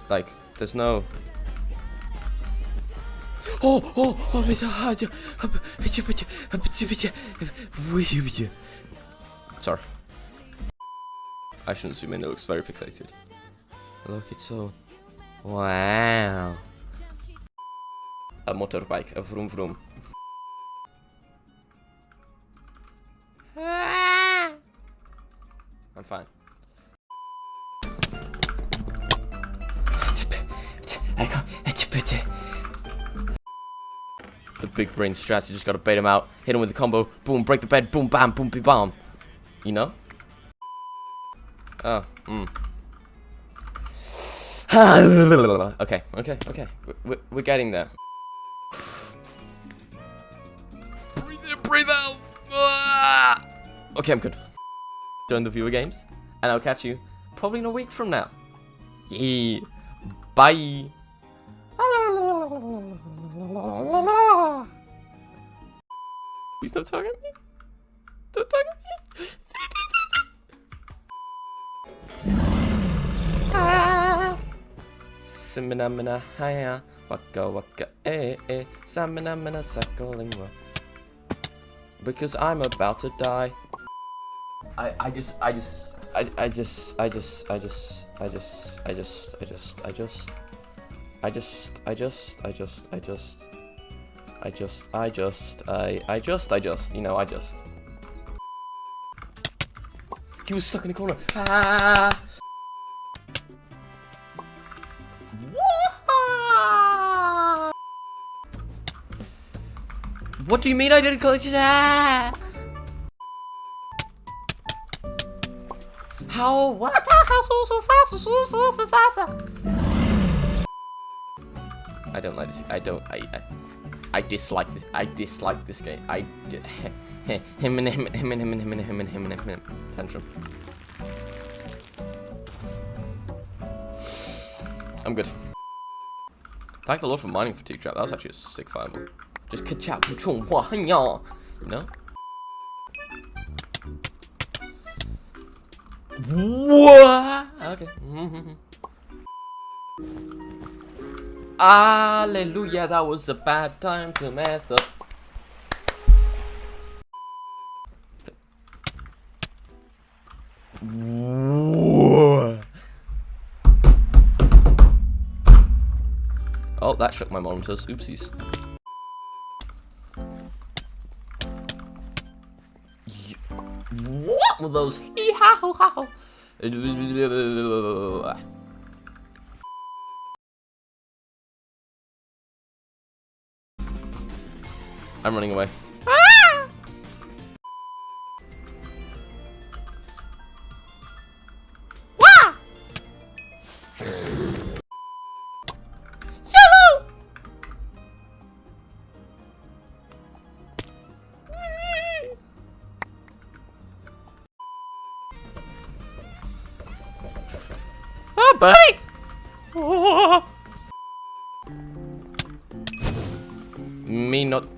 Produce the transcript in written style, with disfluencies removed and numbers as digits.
Like, there's no... Sorry. I shouldn't zoom in, it looks very pixelated. Look, it's so... Wow. A motorbike, a vroom vroom. I'm fine. The big brain strats, you just gotta bait him out, hit him with the combo, boom, break the bed, boom, bam, boom, bam. You know? Oh, Okay. We're getting there. Breathe in, breathe out. Okay, I'm good. Join the viewer games, and I'll catch you probably in a week from now. Yeah. Bye. Please don't target me. Don't target me. Simina haya waka waka samina cycling. Because I'm about to die. I just you know, he was stuck in the corner. Ah. What do you mean I didn't collect it? Ah. How? What? I don't like this. I dislike this. I dislike this game. Him and tantrum. I'm good. Thank the Lord for mining fatigue trap. That was actually a sick fireball. Just ka-chow, ka-chow, wah-ya, you know? What? Okay. Hallelujah, that was a bad time to mess up. Oh, that shook my monitors. Oopsies. What were those? Hee-ha-ho-ha-ho. I'm running away. Ah! Wah! Yahoo! Oh, buddy! Oh. Me not.